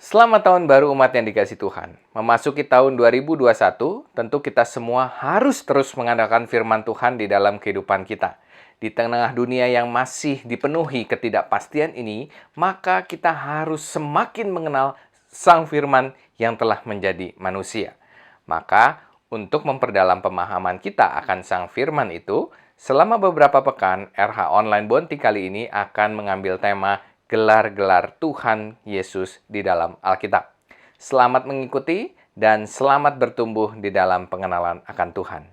Selamat tahun baru umat yang dikasihi Tuhan. Memasuki tahun 2021, tentu kita semua harus terus mengandalkan firman Tuhan di dalam kehidupan kita. Di tengah dunia yang masih dipenuhi ketidakpastian ini, maka kita harus semakin mengenal Sang Firman yang telah menjadi manusia. Maka, untuk memperdalam pemahaman kita akan Sang Firman itu, selama beberapa pekan, RH Online Bonti kali ini akan mengambil tema gelar-gelar Tuhan Yesus di dalam Alkitab. Selamat mengikuti dan selamat bertumbuh di dalam pengenalan akan Tuhan.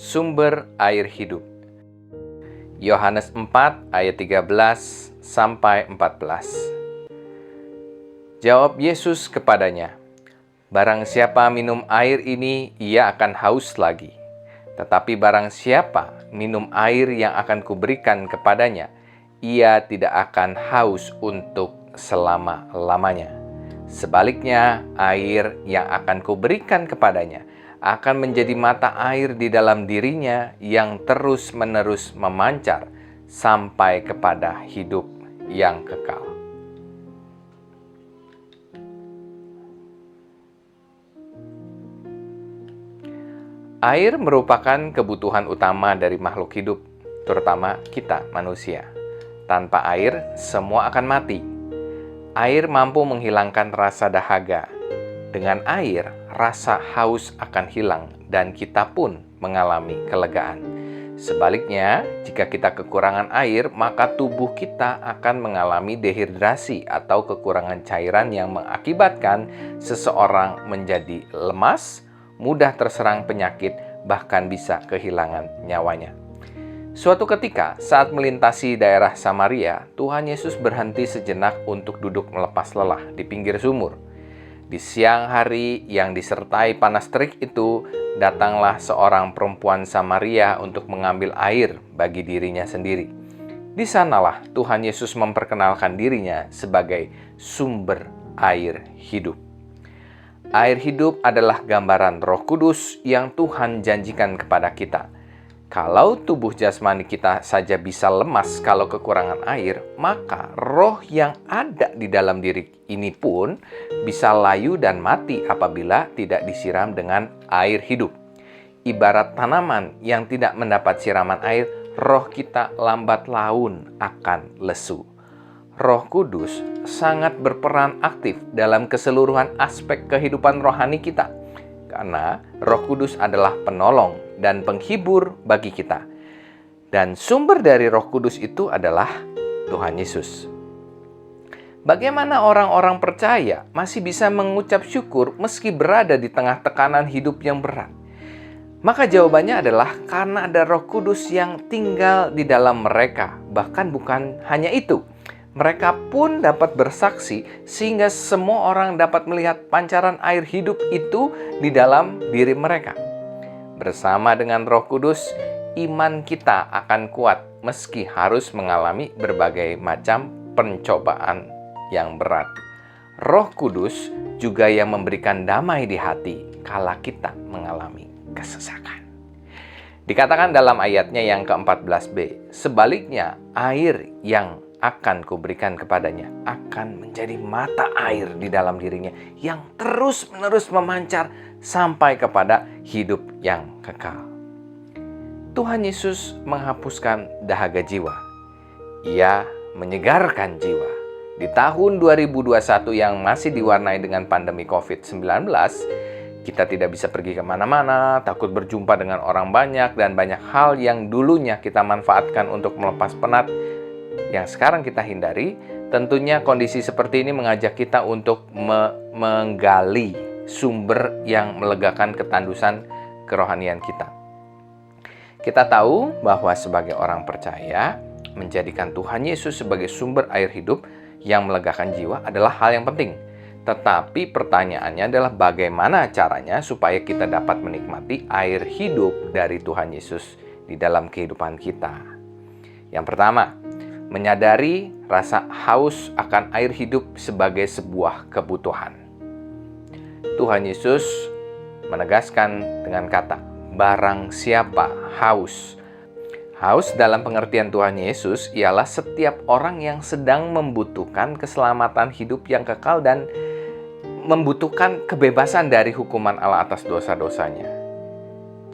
Sumber air hidup. Yohanes 4 ayat 13 sampai 14. Jawab Yesus kepadanya, "Barang siapa minum air ini, ia akan haus lagi. Tetapi barang siapa minum air yang akan kuberikan kepadanya, ia tidak akan haus untuk selama-lamanya. Sebaliknya, air yang akan kuberikan kepadanya akan menjadi mata air di dalam dirinya yang terus-menerus memancar sampai kepada hidup yang kekal." Air merupakan kebutuhan utama dari makhluk hidup, terutama kita manusia. Tanpa air, semua akan mati. Air mampu menghilangkan rasa dahaga. Dengan air, rasa haus akan hilang dan kita pun mengalami kelegaan. Sebaliknya, jika kita kekurangan air, maka tubuh kita akan mengalami dehidrasi atau kekurangan cairan yang mengakibatkan seseorang menjadi lemas, mudah terserang penyakit, bahkan bisa kehilangan nyawanya. Suatu ketika, saat melintasi daerah Samaria, Tuhan Yesus berhenti sejenak untuk duduk melepas lelah di pinggir sumur. Di siang hari yang disertai panas terik itu, datanglah seorang perempuan Samaria untuk mengambil air bagi dirinya sendiri. Di sanalah Tuhan Yesus memperkenalkan dirinya sebagai sumber air hidup. Air hidup adalah gambaran Roh Kudus yang Tuhan janjikan kepada kita. Kalau tubuh jasmani kita saja bisa lemas kalau kekurangan air, maka roh yang ada di dalam diri ini pun bisa layu dan mati apabila tidak disiram dengan air hidup. Ibarat tanaman yang tidak mendapat siraman air, roh kita lambat laun akan lesu. Roh Kudus sangat berperan aktif dalam keseluruhan aspek kehidupan rohani kita. Karena Roh Kudus adalah penolong dan penghibur bagi kita. Dan sumber dari Roh Kudus itu adalah Tuhan Yesus. Bagaimana orang-orang percaya masih bisa mengucap syukur meski berada di tengah tekanan hidup yang berat? Maka jawabannya adalah karena ada Roh Kudus yang tinggal di dalam mereka. Bahkan bukan hanya itu, mereka pun dapat bersaksi sehingga semua orang dapat melihat pancaran air hidup itu di dalam diri mereka. Bersama dengan Roh Kudus, iman kita akan kuat meski harus mengalami berbagai macam pencobaan yang berat. Roh Kudus juga yang memberikan damai di hati kala kita mengalami kesesakan. Dikatakan dalam ayatnya yang ke-14b, sebaliknya air yang akan kuberikan kepadanya akan menjadi mata air di dalam dirinya yang terus-menerus memancar sampai kepada hidup yang kekal. Tuhan Yesus menghapuskan dahaga jiwa. Ia menyegarkan jiwa. Di tahun 2021 yang masih diwarnai dengan pandemi COVID-19, kita tidak bisa pergi kemana-mana, takut berjumpa dengan orang banyak, dan banyak hal yang dulunya kita manfaatkan untuk melepas penat yang sekarang kita hindari. Tentunya kondisi seperti ini mengajak kita untuk menggali sumber yang melegakan ketandusan kerohanian kita. Kita tahu bahwa sebagai orang percaya, menjadikan Tuhan Yesus sebagai sumber air hidup yang melegakan jiwa adalah hal yang penting. Tetapi pertanyaannya adalah bagaimana caranya supaya kita dapat menikmati air hidup dari Tuhan Yesus di dalam kehidupan kita. Yang pertama, menyadari rasa haus akan air hidup sebagai sebuah kebutuhan. Tuhan Yesus menegaskan dengan kata, barang siapa haus. Haus dalam pengertian Tuhan Yesus ialah setiap orang yang sedang membutuhkan keselamatan hidup yang kekal dan membutuhkan kebebasan dari hukuman Allah atas dosa-dosanya.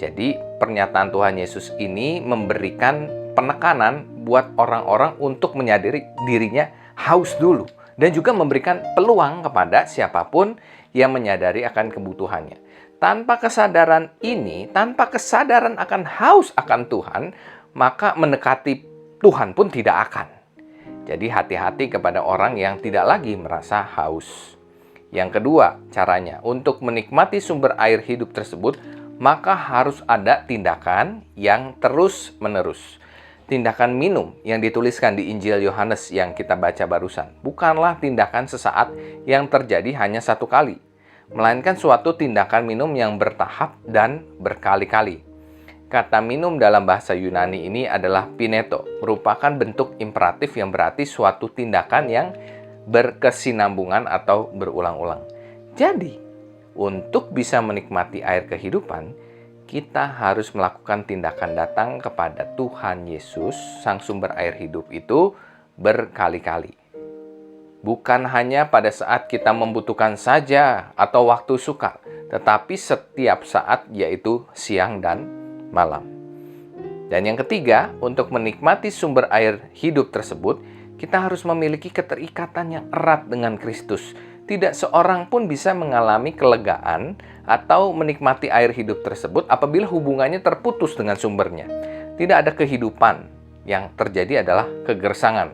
Jadi, pernyataan Tuhan Yesus ini memberikan penekanan buat orang-orang untuk menyadari dirinya haus dulu. Dan juga memberikan peluang kepada siapapun yang menyadari akan kebutuhannya. Tanpa kesadaran ini, tanpa kesadaran akan haus akan Tuhan, maka mendekati Tuhan pun tidak akan. Jadi hati-hati kepada orang yang tidak lagi merasa haus. Yang kedua, caranya untuk menikmati sumber air hidup tersebut, maka harus ada tindakan yang terus-menerus. Tindakan minum yang dituliskan di Injil Yohanes yang kita baca barusan bukanlah tindakan sesaat yang terjadi hanya satu kali, melainkan suatu tindakan minum yang bertahap dan berkali-kali. Kata minum dalam bahasa Yunani ini adalah pineto, merupakan bentuk imperatif yang berarti suatu tindakan yang berkesinambungan atau berulang-ulang. Jadi, untuk bisa menikmati air kehidupan, kita harus melakukan tindakan datang kepada Tuhan Yesus, Sang Sumber Air Hidup itu berkali-kali. Bukan hanya pada saat kita membutuhkan saja atau waktu sukar, tetapi setiap saat, yaitu siang dan malam. Dan yang ketiga, untuk menikmati sumber air hidup tersebut, kita harus memiliki keterikatan yang erat dengan Kristus. Tidak seorang pun bisa mengalami kelegaan atau menikmati air hidup tersebut apabila hubungannya terputus dengan sumbernya. Tidak ada kehidupan, yang terjadi adalah kegersangan.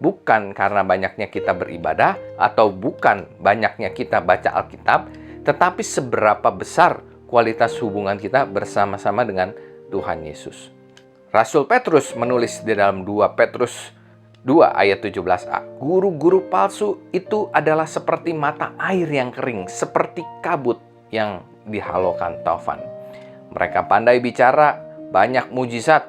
Bukan karena banyaknya kita beribadah atau bukan banyaknya kita baca Alkitab, tetapi seberapa besar kualitas hubungan kita bersama-sama dengan Tuhan Yesus. Rasul Petrus menulis di dalam 2 Petrus 2 ayat 17a, guru-guru palsu itu adalah seperti mata air yang kering, seperti kabut yang dihalaukan taufan. Mereka pandai bicara, banyak mujizat,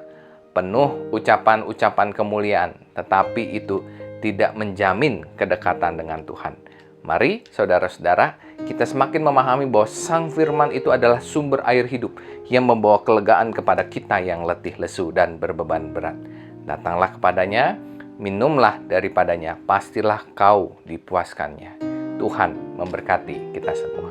penuh ucapan-ucapan kemuliaan, tetapi itu tidak menjamin kedekatan dengan Tuhan. Mari, saudara-saudara, kita semakin memahami bahwa Sang Firman itu adalah sumber air hidup yang membawa kelegaan kepada kita yang letih lesu dan berbeban berat. Datanglah kepadanya, minumlah daripadanya, pastilah kau dipuaskannya. Tuhan memberkati kita semua.